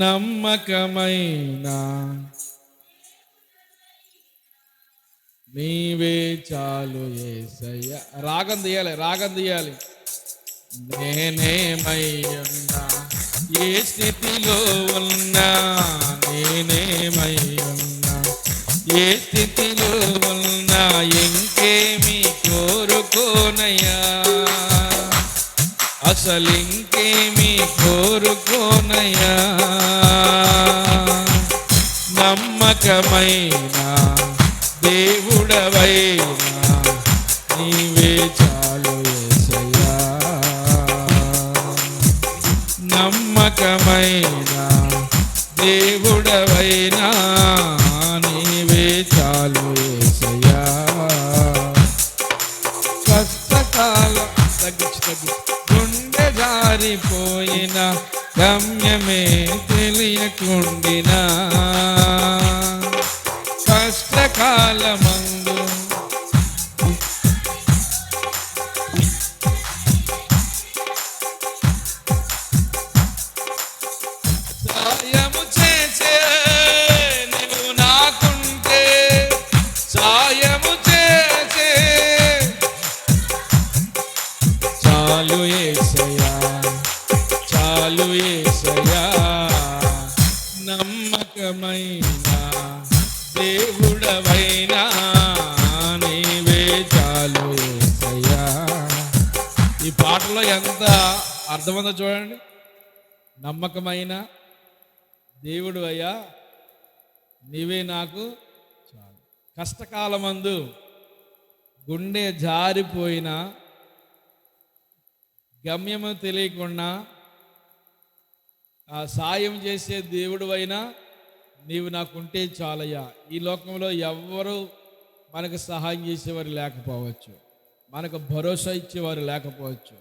నమ్మకమైన నీవే చాలు యేసయ్యా. రాగం తీయాలి. నేనేమై ఉన్నా, ఏ స్థితిలో ఉన్నా, నేనేమై ఉన్నా, ఏ స్థితిలో ఉన్నా, ఇంకేమి కోరుకోనయ్యా, అసలు ఇంకేమి కోరుకోనయ్యా. నమ్మకమైన దేవుడవైనా నీవే చాలు యేసయ్యా. నమ్మకమైన దేవుడవైనా నీవే చాలు యేసయ్యా. కష్టకాలం తగ్గించు గుండె జారిపోయిన గమ్యమే తెలియకుండినా కష్టకాలమందు సాయము చేసే నీవు నాకుంటే, సాయము చేసే చాలు యేసయ్యా, చాలు యేసయ్యా. నమ్మకమైన దేవుడవైనా నీవే చాలు యేసయ్యా. ఈ పాటలో ఎంత అర్థం ఉందో చూడండి. నమ్మకమైన దేవుడు అయ్యా నీవే నాకు చాలు. కష్టకాలమందు గుండె జారిపోయిన గమ్యము తెలియకుండా ఆ సాయం చేసే దేవుడు అయినా నీవు నాకుంటే చాలయ్యా. ఈ లోకంలో ఎవ్వరూ మనకు సహాయం చేసేవారు లేకపోవచ్చు, మనకు భరోసా ఇచ్చేవారు లేకపోవచ్చు,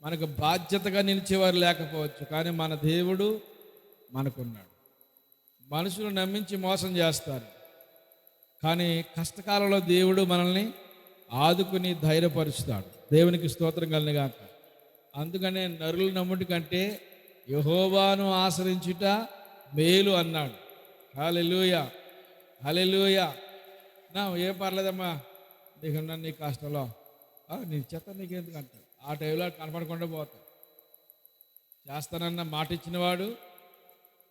మనకు బాధ్యతగా నిలిచేవారు లేకపోవచ్చు, కానీ మన దేవుడు మనకున్నాడు. మనుషులు నమ్మించి మోసం చేస్తారు, కానీ కష్టకాలంలో దేవుడు మనల్ని ఆదుకుని ధైర్యపరుస్తాడు. దేవునికి స్తోత్రం కలుగుగాక. అందుకనే నరులు నమ్ముటి కంటే యెహోవాను ఆశ్రయించుట మేలు అన్నాడు. హల్లెలూయా, హల్లెలూయా. ఏం పర్లేదమ్మా నీకున్నా నీ కష్టంలో నీ చెత్త నీకెందుకు అంటాడు. ఆ టైంలో కనపడకుండా పోతాడు. చేస్తానన్న మాట ఇచ్చినవాడు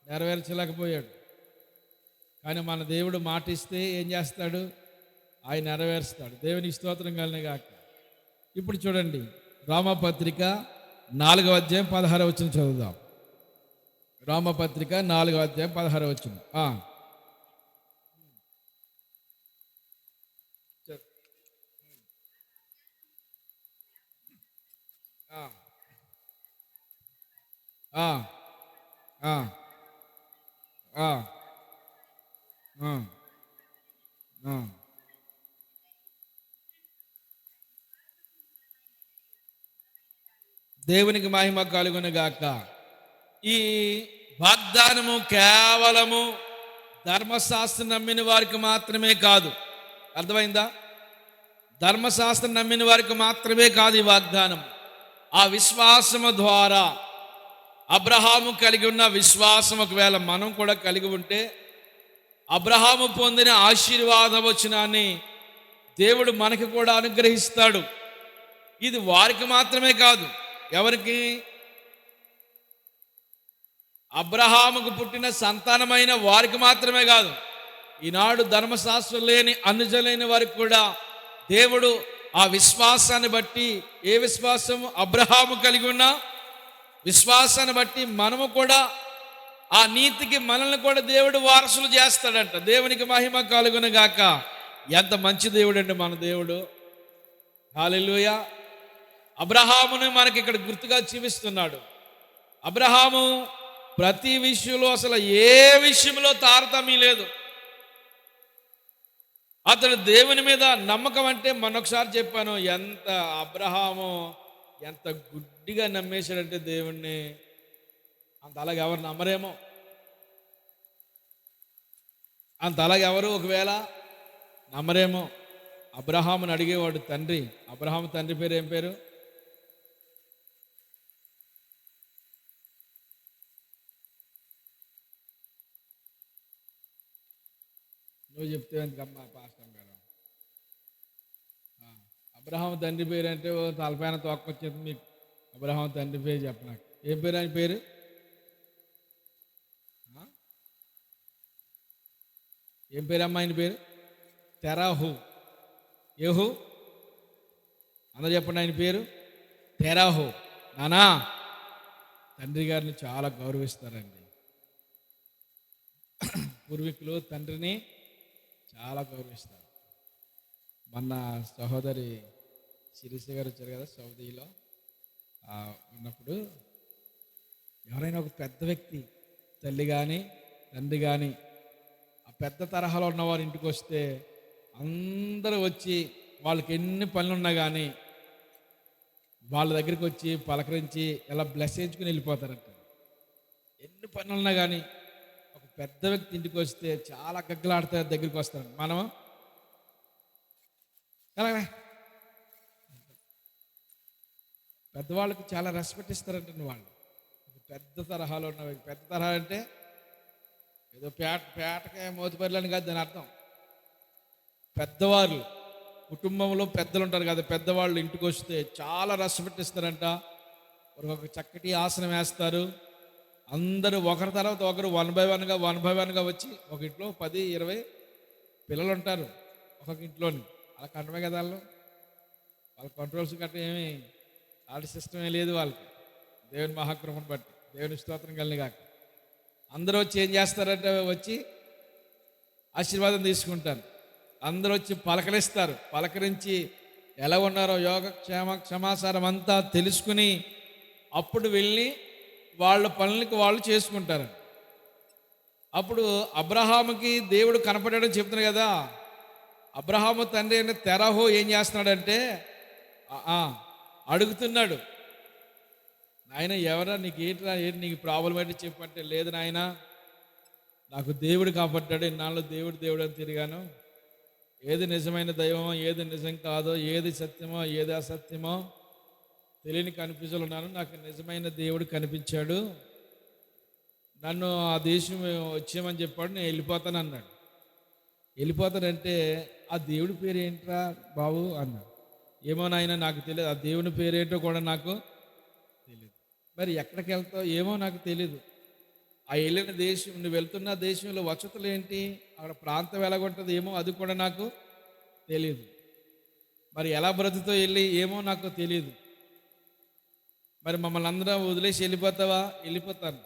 నెరవేర్చలేకపోయాడు, కానీ మన దేవుడు మాట ఇస్తే ఏం చేస్తాడు? ఆయన నెరవేరుస్తాడు. దేవునికి స్తోత్రం కలుగుగాక. ఇప్పుడు చూడండి, రోమాపత్రిక 4వ అధ్యాయం 16వ వచనం చదువుదాం. రోమాపత్రిక 4వ అధ్యాయం 16వ వచనం. దేవునికి మహిమ కలుగునుగాక. ఈ వాగ్దానము కేవలము ధర్మశాస్త్రం నమ్మిన వారికి మాత్రమే కాదు. అర్థమైందా? ధర్మశాస్త్రం నమ్మిన వారికి మాత్రమే కాదు ఈ వాగ్దానం. ఆ విశ్వాసము ద్వారా అబ్రహాము కలిగి ఉన్న విశ్వాసం ఒకవేళ మనం కూడా కలిగి ఉంటే అబ్రహాము పొందిన ఆశీర్వాద వచనాన్ని దేవుడు మనకి కూడా అనుగ్రహిస్తాడు. ఇది వారికి మాత్రమే కాదు. ఎవరికి? అబ్రహాముకు పుట్టిన సంతానమైన వారికి మాత్రమే కాదు, ఈనాడు ధర్మశాస్త్రం లేని అనుజలైన వారికి కూడా దేవుడు ఆ విశ్వాసాన్ని బట్టి, ఏ విశ్వాసము అబ్రహాము కలిగి ఉన్నా విశ్వాసాన్ని బట్టి మనము కూడా ఆ నీతికి మనల్ని కూడా దేవుడు వారసులు చేస్తాడంట. దేవునికి మహిమ కలుగును గాక. ఎంత మంచి దేవుడు అండి మన దేవుడు. హల్లెలూయా. అబ్రహామును మనకి ఇక్కడ గుర్తుగా చూపిస్తున్నాడు. అబ్రహాము ప్రతి విషయంలో, అసలు ఏ విషయంలో తారతమ్యం లేదు. అతడు దేవుని మీద నమ్మకం అంటే మొన్నొకసారి చెప్పాను, ఎంత అబ్రహాము ఎంత గుడ్డిగా నమ్మేశాడంటే దేవుణ్ణి, అంత అలాగే ఎవరు నమ్మరేమో. అంత అలాగే ఎవరు ఒకవేళ నమ్మరేమో. అబ్రహాముని అడిగేవాడు తండ్రి. అబ్రహాము తండ్రి పేరు ఏం పేరు? నువ్వు చెప్తే ఎందుకమ్మా పాస్టర్ గారు. అబ్రహాం తండ్రి పేరు అంటే తలపైన తోక్కొచ్చేది మీకు. అబ్రహాం తండ్రి పేరు చెప్పనాక ఏం పేరు ఆయన పేరు? ఏం పేరు అమ్మా ఆయన పేరు? తెరాహు. ఏహు అందరూ చెప్పండి ఆయన పేరు తెరాహు. నానా తండ్రి గారిని చాలా గౌరవిస్తారండి. పూర్వీకులు తండ్రిని చాలా గౌరవిస్తారు. మొన్న సహోదరి శిరీష గారు వచ్చారు కదా సౌదీలో ఉన్నప్పుడు, ఎవరైనా ఒక పెద్ద వ్యక్తి, తల్లి కానీ తండ్రి కానీ, ఆ పెద్ద తరహాలో ఉన్నవారు ఇంటికి వస్తే అందరూ వచ్చి వాళ్ళకి ఎన్ని పనులు ఉన్నా కానీ వాళ్ళ దగ్గరికి వచ్చి పలకరించి ఇలా బ్లెస్ చేయించుకుని వెళ్ళిపోతారంట. ఎన్ని పనులు ఉన్నా కానీ ఒక పెద్ద వ్యక్తి ఇంటికి వస్తే చాలా గగ్గలాడతారు, దగ్గరికి వస్తారు. మనం అలాగే పెద్దవాళ్ళకి చాలా రెస్పెక్ట్ ఇస్తారంటే వాళ్ళు. పెద్ద తరహాలో ఉన్న పెద్ద తరహా అంటే ఏదో పేటకే మోతుపర్లని కాదు దాని అర్థం. పెద్దవాళ్ళు కుటుంబంలో పెద్దలు ఉంటారు కదా, పెద్దవాళ్ళు ఇంటికి వస్తే చాలా రెస్పెక్ట్ ఇస్తారంట. ఒక చక్కటి ఆసనం వేస్తారు. అందరూ ఒకరి తర్వాత ఒకరు వన్ బై వన్గా వచ్చి, ఒక ఇంట్లో 10-20 పిల్లలు ఉంటారు ఒక్కొక్క ఇంట్లోని. అలా కంటమే కదా వాళ్ళ కంట్రోల్స్ గట్రా ఏమి ఆడి సిస్టమ్ ఏం లేదు వాళ్ళకి. దేవుని మహాకృపను బట్టి దేవుని స్తోత్రం కలిగి కాక అందరూ వచ్చి ఏం చేస్తారంటే వచ్చి ఆశీర్వాదం తీసుకుంటారు. అందరూ వచ్చి పలకరిస్తారు. పలకరించి ఎలా ఉన్నారో క్షమాచారం అంతా తెలుసుకుని అప్పుడు వెళ్ళి వాళ్ళ పనులకి వాళ్ళు చేసుకుంటారు. అప్పుడు అబ్రహాముకి దేవుడు కనపడడం చెప్తున్నాడు కదా. అబ్రహాము తండ్రి అయిన తెరహు ఏం చేస్తున్నాడంటే అడుగుతున్నాడు, నాయన ఎవరా నీకు ఏంటి నీకు ప్రాబ్లం ఏంటి చెప్పంటే, లేదు నాయన నాకు దేవుడు కాపాడ్డాడు, ఇన్నాళ్ళు దేవుడు అని తిరిగాను, ఏది నిజమైన దైవమో ఏది నిజం కాదో, ఏది సత్యమో ఏది అసత్యమో తెలియని కన్ఫ్యూజన్లో ఉన్నాను. నాకు నిజమైన దేవుడు కనిపించాడు, నన్ను ఆ దేశం వచ్చేయమని చెప్పాడు, నేను వెళ్ళిపోతాను అన్నాడు. వెళ్ళిపోతానంటే ఆ దేవుడి పేరు ఏంట్రా బాబు అన్నాడు. ఏమో నాయన నాకు తెలియదు, ఆ దేవుని పేరేంటో కూడా నాకు తెలియదు. మరి ఎక్కడికి వెళ్తావు ఏమో నాకు తెలీదు. ఆ వెళ్ళిన దేశం, నువ్వు వెళ్తున్న దేశంలో వసతులు ఏంటి, అక్కడ ప్రాంతం ఎలాగుంటుంది ఏమో అది కూడా నాకు తెలియదు. మరి ఎలా బ్రతుతో వెళ్ళి ఏమో నాకు తెలియదు. మరి మమ్మల్ని అందరం వదిలేసి వెళ్ళిపోతావా? వెళ్ళిపోతాను,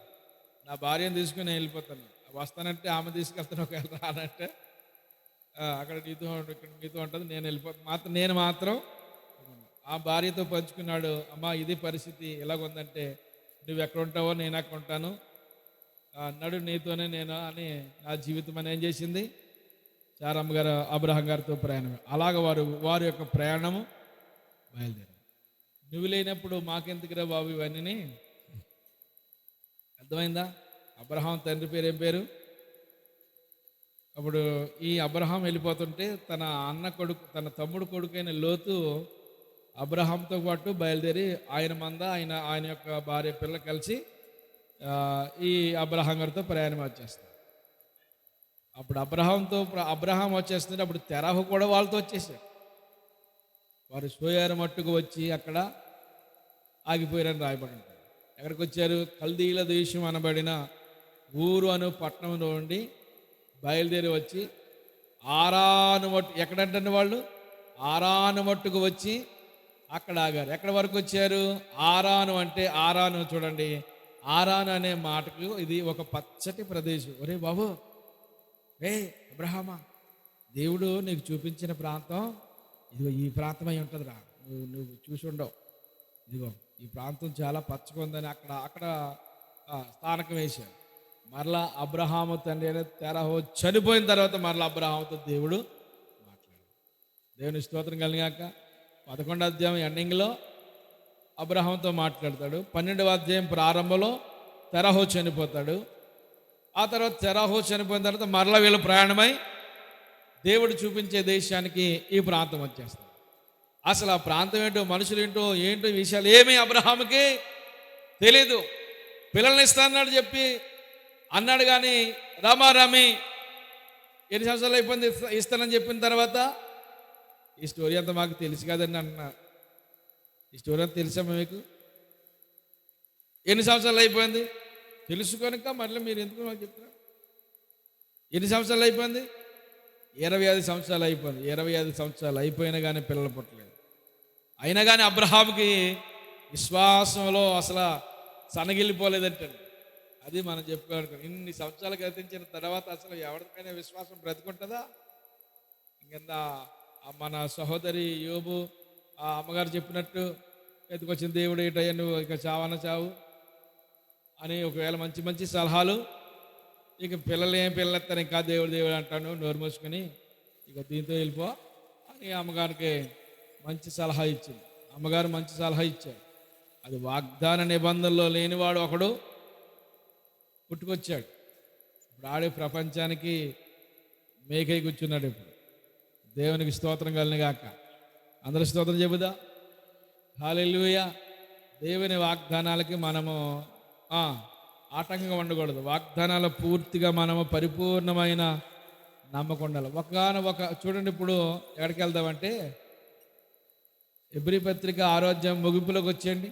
నా భార్యను తీసుకుని నేను వెళ్ళిపోతాను. వస్తానంటే ఆమె తీసుకెళ్తాను, ఒకవేళ రానంటే అక్కడ నీతో ఉంటుంది, నేను మాత్రం ఆ భార్యతో పంచుకున్నాడు. అమ్మా ఇది పరిస్థితి ఎలాగుందంటే, నువ్వు ఎక్కడ ఉంటావో నేను అక్కడ ఉంటాను, అన్నాడు, నీతోనే నేను అని నా జీవితం అని ఏం చేసింది, చారమ్మ గారు అబ్రహాం గారితో ప్రయాణం. అలాగ వారి యొక్క ప్రయాణము బయలుదేరారు. నువ్వు లేనప్పుడు మాకెందుకురా బాబు ఇవన్నీ. అర్థమైందా? అబ్రహాం తండ్రి పేరు ఏం పేరు? అప్పుడు ఈ అబ్రహాం వెళ్ళిపోతుంటే తన తమ్ముడు కొడుకైన లోతు అబ్రహాంతో పాటు బయలుదేరి ఆయన యొక్క భార్య పిల్లలు కలిసి ఈ అబ్రహాం గారితో ప్రయాణం వచ్చేస్తారు. అప్పుడు అబ్రహాం వచ్చేస్తుంటే అప్పుడు తెరహు కూడా వాళ్ళతో వచ్చేసాడు. వారు సోయారు మట్టుకు వచ్చి అక్కడ ఆగిపోయారని రాయబడి ఉంటారు. ఎక్కడికి వచ్చారు? కల్దీల దేశం అనబడిన ఊరు అను పట్టణం నుండి బయలుదేరి వచ్చి ఆరాను మట్టు, ఎక్కడంటే వాళ్ళు ఆరాను మట్టుకు వచ్చి అక్కడ ఆగారు. ఎక్కడి వరకు వచ్చారు? ఆరాను అంటే, ఆరాను చూడండి, ఆరాన్ అనే మాటకు ఇది ఒక పచ్చటి ప్రదేశం. ఒరే బాబు, ఏ అబ్రహామా, దేవుడు నీకు చూపించిన ప్రాంతం ఇదిగో ఈ ప్రాంతం అయి ఉంటుందిరా, నువ్వు చూసి ఉండవు. ఇదిగో ఈ ప్రాంతం చాలా పచ్చగా ఉందని అక్కడ అక్కడ స్థానకం వేశాడు. మరలా అబ్రహాము తండ్రి అయిన తెరహు చనిపోయిన తర్వాత మరలా అబ్రహాముతో దేవుడు మాట్లాడాడు. దేవుని స్తోత్రం కలిగాక 11వ అధ్యాయం ఎండింగ్లో అబ్రహాంతో మాట్లాడతాడు. 12వ అధ్యాయం ప్రారంభంలో తెరహు చనిపోతాడు. ఆ తర్వాత తెరహు చనిపోయిన తర్వాత మరలా వీళ్ళు ప్రయాణమై దేవుడు చూపించే దేశానికి ఈ ప్రాంతం వచ్చేస్తారు. అసలు ఆ ప్రాంతం ఏంటో, మనుషులు ఏంటో విషయాలు ఏమీ అబ్రహాముకి తెలీదు. పిల్లల్ని ఇస్తానన్నాడు చెప్పి అన్నాడు, కానీ రామారామి ఎన్ని సంవత్సరాలు అయిపోయింది ఇస్తానని చెప్పిన తర్వాత ఈ స్టోరీ అంతా మాకు తెలుసు కదండి అన్నారు. ఈ స్టోరీ అంతా తెలుసా మీకు? ఎన్ని సంవత్సరాలు అయిపోయింది తెలుసు కనుక మళ్ళీ మీరు ఎందుకు మాకు చెప్తున్నారు? ఎన్ని సంవత్సరాలు అయిపోయింది? 25 సంవత్సరాలు అయిపోయింది. 25 సంవత్సరాలు అయిపోయినా కానీ పిల్లలు పుట్టలేదు. అయినా కానీ అబ్రహాముకి విశ్వాసంలో అసలు సనగిల్లిపోలేదంటే అది మనం చెప్పుకోవాలి. ఇన్ని సంవత్సరాలు గతించిన తర్వాత అసలు ఎవరికైనా విశ్వాసం బ్రతుకుంటుందా? ఇంకెంత మన సహోదరి యోబు ఆ అమ్మగారు చెప్పినట్టు ఎత్తుకొచ్చిన దేవుడు ఏంటయ్యా నువ్వు ఇక చావన చావు అని ఒకవేళ మంచి మంచి సలహాలు, ఇక పిల్లలు ఏం పిల్లెత్తాను ఇంకా దేవుడు అంటాను నోరు మూసుకొని ఇక దీంతో వెళ్ళిపో అని అమ్మగారికి మంచి సలహా ఇచ్చింది. అమ్మగారు మంచి సలహా ఇచ్చారు. అది వాగ్దాన నిబంధనలో లేనివాడు ఒకడు పుట్టుకొచ్చాడు. ఇప్పుడు ఆడే ప్రపంచానికి మేకై కూర్చున్నాడు. ఇప్పుడు దేవునికి స్తోత్రం కలిగాక అందరి స్తోత్రం చెబుదా. హల్లెలూయా. దేవుని వాగ్దానాలకి మనము ఆటంకంగా ఉండకూడదు. వాగ్దానాలు పూర్తిగా మనము పరిపూర్ణమైన నమ్మకం ఉండాలి. చూడండి, ఇప్పుడు ఎక్కడికి వెళ్దామంటే ఎబ్రీ పత్రిక 6వ అధ్యాయం ముగింపులోకి వచ్చేయండి.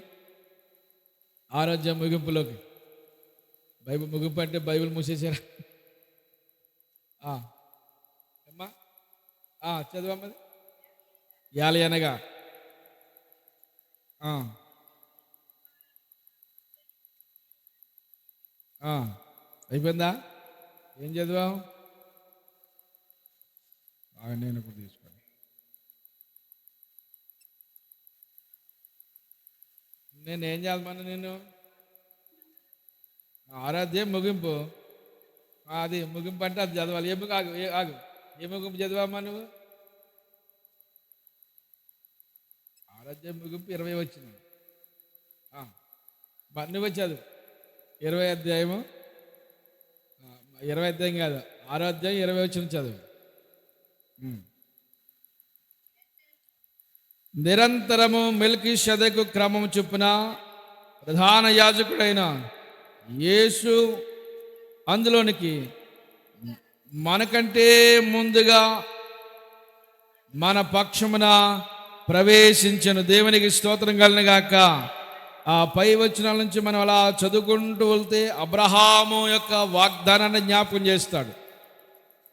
6వ అధ్యాయం ముగింపులోకి. బైబిల్ ముగింపు అంటే బైబిల్ మూసేసారా? అమ్మా చదువమ్మది. యాలి అనగా అయిపోయిందా? ఏం చదివాం? నేను ఇప్పుడు తీసుకోండి. నేనేం చదవమన్నా నేను? ఆరాధ్యం ముగింపు. అది ముగింపు అంటే అది చదవాలి. ఆగు ఏ ముగింపు చదివామా నువ్వు? ఆరాధ్యం ముగింపు 20 వచ్చింది. నువ్వు చదువు 20 అధ్యాయము. 20 అధ్యాయం కాదు, 6వ అధ్యాయం 20 వచ్చిన చదువు. నిరంతరము మెల్కీషెదెకు క్రమం చొప్పున ప్రధాన యాజకుడైన యేసు అందులోనికి మనకంటే ముందుగా మన పక్షమున ప్రవేశించను. దేవునికి స్తోత్రం కలుగుగాక. ఆ పై వచనాల నుంచి మనం అలా చదువుకుంటూ వెళ్తే అబ్రహాము యొక్క వాగ్దానాన్ని జ్ఞాపకం చేస్తాడు.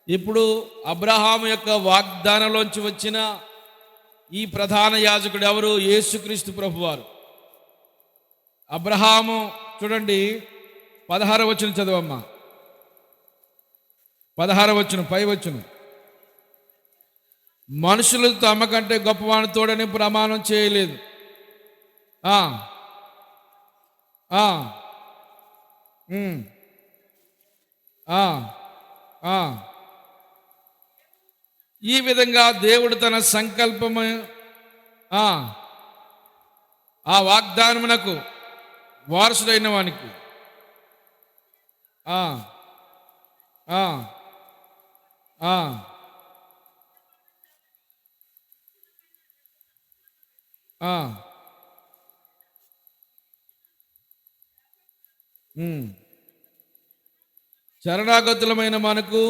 ఇప్పుడు అబ్రహాము యొక్క వాగ్దానంలోంచి వచ్చిన ఈ ప్రధాన యాజకుడు ఎవరు? యేసుక్రీస్తు ప్రభువారు. అబ్రహాము చూడండి, 16వ వచనం చదవమ్మా. 16వ వచనం పై వచనం. మనుషులు తమ కంటే గొప్పవాడిని తోడని ప్రమాణం చేయలేదు. ఈ విధంగా దేవుడు తన సంకల్పము ఆ వాగ్దానమునకు వారసుడైన వానికి శరణాగతులమైన మనకు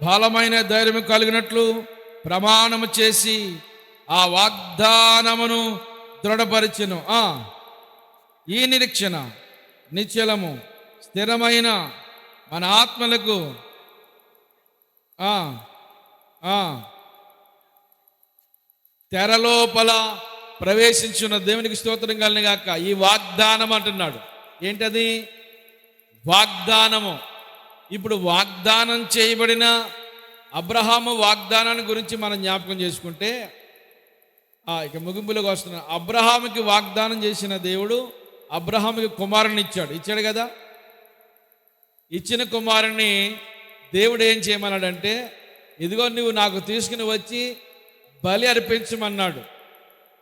బలమైన ధైర్యం కలిగినట్లు ప్రమాణము చేసి ఆ వాగ్దానమును దృఢపరిచెను. ఈ నిరీక్షణ నిశ్చలము స్థిరమైన మన ఆత్మలకు తెరలోపల ప్రవేశించున్న దేవునికి స్తోత్రం కలిగాక. ఈ వాగ్దానం అంటున్నాడు. ఏంటది? వాగ్దానము. ఇప్పుడు వాగ్దానం చేయబడిన అబ్రహాము వాగ్దానాన్ని గురించి మనం జ్ఞాపకం చేసుకుంటే ఇక ముగింపులోకి వస్తున్నాను. అబ్రహాముకి వాగ్దానం చేసిన దేవుడు అబ్రహాముకి కుమారుని ఇచ్చాడు కదా. ఇచ్చిన కుమారుని దేవుడు ఏం చేయమన్నాడంటే, ఇదిగో నువ్వు నాకు తీసుకుని వచ్చి బలి అర్పించమన్నాడు.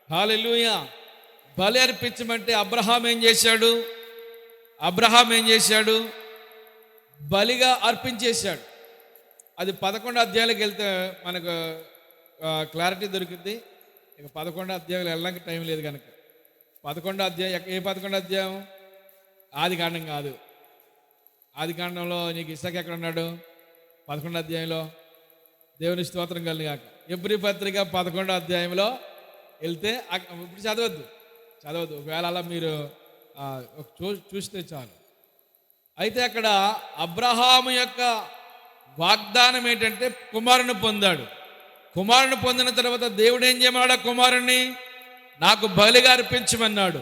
హల్లెలూయా. బలి అర్పించమంటే అబ్రహాం ఏం చేశాడు? బలిగా అర్పించేశాడు. అది 11 అధ్యాయాలకు వెళ్తే మనకు క్లారిటీ దొరికింది. ఇక 11 అధ్యాయాలు వెళ్ళడానికి టైం లేదు కనుక 11 అధ్యాయం, ఏ 11 అధ్యాయం? ఆది కాండం కాదు. ఆది కాండంలో నీకు ఇస్సాకు ఎక్కడ ఉన్నాడు? 11 అధ్యాయంలో. దేవుని స్తోత్రం కలిగాక. ఎబ్రీ పత్రిక 11 అధ్యాయంలో వెళ్తే ఇప్పుడు చదవద్దు. ఒకవేళ అలా మీరు చూస్తే చాలు. అయితే అక్కడ అబ్రహాము యొక్క వాగ్దానం ఏంటంటే కుమారుని పొందాడు. కుమారుని పొందిన తర్వాత దేవుడు ఏం చేయమన్నాడు? కుమారుణ్ణి నాకు బలిగా అర్పించమన్నాడు.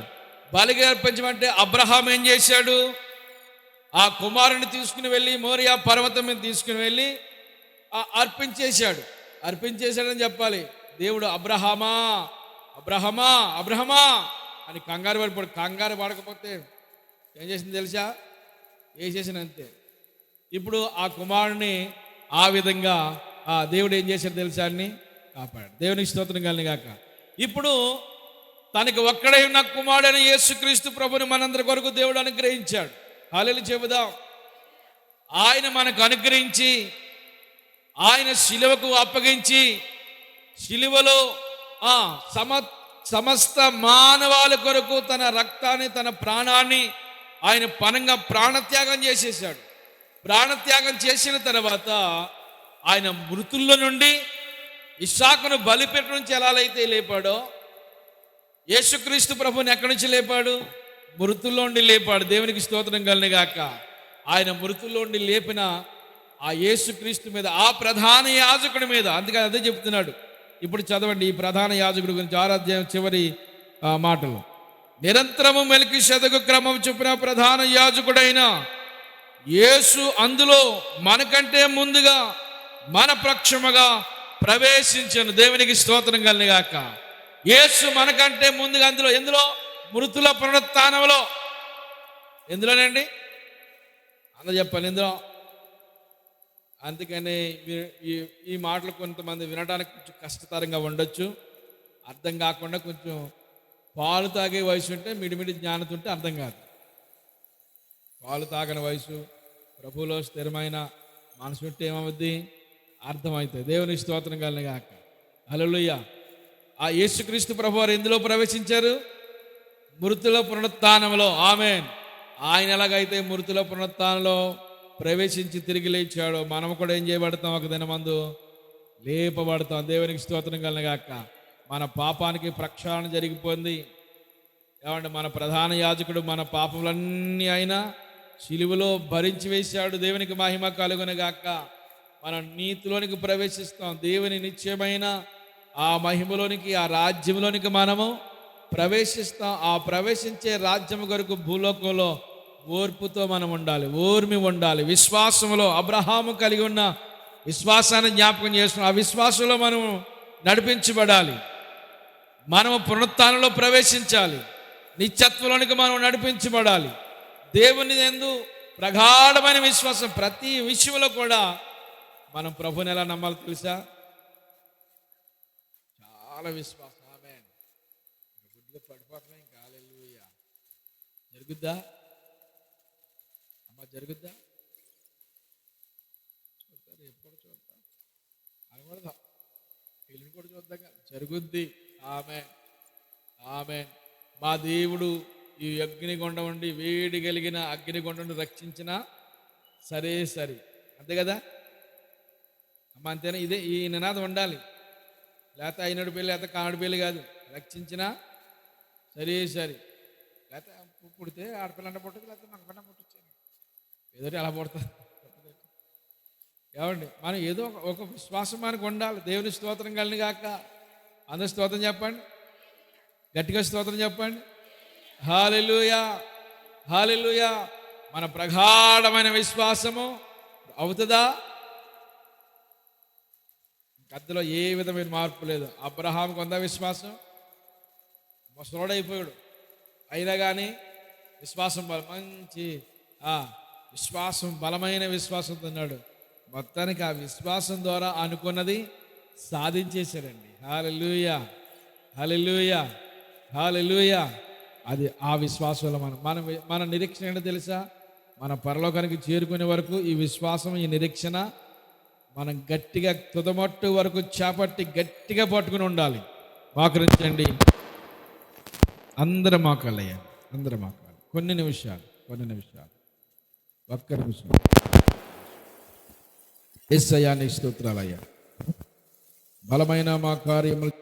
బలిగా అర్పించమంటే అబ్రహాం ఏం చేశాడు? ఆ కుమారుని తీసుకుని వెళ్ళి మోరియా పర్వతం మీద తీసుకుని వెళ్ళి అర్పించేశాడని చెప్పాలి. దేవుడు అబ్రహామా అని కంగారు పడకపోతే ఏం చేసింది తెలుసా? వేసేసినంతే. ఇప్పుడు ఆ కుమారుని ఆ విధంగా దేవుడు ఏం చేశాడు తెలుసా? అని కాపాడు. దేవునికి స్తోత్రం కలిగిన గాక. ఇప్పుడు తనకి ఒక్కడై ఉన్న కుమారుడైన యేసుక్రీస్తు ప్రభుని మనందరి కొరకు దేవుడు అనుగ్రహించాడు. హల్లెలూయా చెబుదాం. ఆయన మనకు అనుగ్రహించి, ఆయన శిలువకు అప్పగించి, శిలువలో సమస్త మానవాళి కొరకు తన రక్తాన్ని, తన ప్రాణాన్ని ఆయన పనంగా ప్రాణత్యాగం చేసేసాడు. ప్రాణత్యాగం చేసిన తర్వాత ఆయన మృతుల్లో నుండి ఇస్సాకును బలిపీఠ నుంచి ఎలా అయితే లేపాడో, యేసుక్రీస్తు ప్రభుని ఎక్కడి నుంచి లేపాడు? మృతుల్లో నుండి లేపాడు. దేవునికి స్తోత్రం కలిగాక. ఆయన మృతుల్లో నుండి లేపిన ఆ యేసుక్రీస్తు మీద, ఆ ప్రధాన యాజకుడి మీద, అందుకని అదే చెప్తున్నాడు. ఇప్పుడు చదవండి ఈ ప్రధాన యాజకుడి గురించి 6వ అధ్యాయం చివరి మాటలు. నిరంతరము మెల్కీషెదకు క్రమం చొప్పున ప్రధాన యాజకుడైన యేసు అందులో మనకంటే ముందుగా మన పక్షముగా ప్రవేశించను. దేవునికి స్తోత్రం కలిగాక. యేసు మనకంటే ముందుగా ఎందులో? మృతుల పునరుత్థానంలో. ఎందులోనండి? అందరూ చెప్పండి, ఎందులో? అందుకని ఈ మాటలు కొంతమంది వినడానికి కొంచెం కష్టతరంగా ఉండొచ్చు, అర్థం కాకుండా కొంచెం పాలు తాగే వయసు ఉంటే, మిడిమిడి జ్ఞానంతో ఉంటే అర్థం కాదు. పాలు తాగని వయసు, ప్రభువులో స్థిరమైన మనసు ఉంటే ఏమవుద్ది? అర్థమవుతుంది. దేవుని స్తోత్రం కలిగాక. హల్లెలూయా. ఆ యేసుక్రీస్తు ప్రభు వారు ఎందులో ప్రవేశించారు? మృతుల పునరుత్థానంలో. ఆమేన్. ఆయన ఎలాగైతే మృతుల పునరుత్థానంలో ప్రవేశించి తిరిగి లేచాడో, మనం కూడా ఏం చేయబడతాం? ఒక దినమందు లేపబడతాం. దేవునికి స్తోత్రం కలిగాక. మన పాపానికి ప్రక్షాళన జరిగిపోయింది. ఏమంటే మన ప్రధాన యాజకుడు మన పాపములన్నీ ఆయన శిలువలో భరించి వేశాడు. దేవునికి మహిమ కలుగునగాక. మనం నీతిలోనికి ప్రవేశిస్తాం. దేవుని నిత్యమైన ఆ మహిమలోనికి, ఆ రాజ్యంలోనికి మనము ప్రవేశిస్తాం. ఆ ప్రవేశించే రాజ్యం కొరకు భూలోకంలో ఓర్పుతో మనం ఉండాలి, ఓర్మి ఉండాలి. విశ్వాసంలో అబ్రహాము కలిగి ఉన్న విశ్వాసాన్ని జ్ఞాపకం చేస్తున్నాం. ఆ విశ్వాసంలో మనము నడిపించబడాలి. మనము పునరుత్థానంలో ప్రవేశించాలి. నిత్యత్వంలోనికి మనం నడిపించబడాలి. దేవుని యందు ప్రగాఢమైన విశ్వాసం. ప్రతి విషయంలో కూడా మనం ప్రభుని ఎలా నమ్మాలి తెలుసా? చాలా విశ్వాసం. ఆమేన్. గుడ్డుగా పడిపోతున్నాం. ఇంకా హల్లెలూయా. జరుగుద్దా అమ్మా? జరుగుద్దా? చూస్తారు, ఎప్పుడు చూద్దాం అనకూడదా? వీళ్ళని కూడా చూద్దాం. జరుగుద్ది. ఆమేన్, ఆమేన్. మా దేవుడు ఈ అగ్నిగుండం నుండి, వేడి కలిగిన అగ్నిగుండం నుండి రక్షించిన సరే. అంతే కదా అమ్మ? అంతేనా? ఇదే ఈ నినాదం ఉండాలి. లేకపోతే అయినడు పెళ్ళి, లేకపోతే కానడు పెళ్ళి కాదు. రక్షించిన సరే. లేకపోతే పుడితే ఆడపిల్ల అంట పుట్టదు, లేకపోతే మన పంట పుట్టొచ్చాను, ఏదో అలా పుడతాను. ఏమండి, మనం ఏదో ఒక విశ్వాసం మనకు ఉండాలి. దేవుని స్తోత్రం కలిగిన గాక. అందరూ స్తోత్రం చెప్పండి, గట్టిగా స్తోత్రం చెప్పండి. హల్లెలూయా. మన ప్రగాఢమైన విశ్వాసము అవుతుందా? అందులో ఏ విధమైన మార్పు లేదు. అబ్రహాంకు ఉందా విశ్వాసం? ముసలోడైపోయాడు, అయినా కానీ విశ్వాసం మంచి విశ్వాసం, బలమైన విశ్వాసంతో ఉన్నాడు. మొత్తానికి ఆ విశ్వాసం ద్వారా అనుకున్నది సాధించేశారండి. హల్లెలూయా, హల్లెలూయా, హల్లెలూయా. అది ఆ విశ్వాసంలో మన నిరీక్షణ ఏంటో తెలుసా? మన పరలోకానికి చేరుకునే వరకు ఈ విశ్వాసం, ఈ నిరీక్షణ మనం గట్టిగా తుదమట్టు వరకు చేపట్టి గట్టిగా పట్టుకుని ఉండాలి. మోకరించండి, అందరూ మోకాళ్ళయ్యా, అందరూ మోకాళ్ళు. కొన్ని నిమిషాలు ఒక్క నిమిషం. యేసయ్యా నీకు స్తోత్రాలయ్యా. బలమైన మా కార్యములు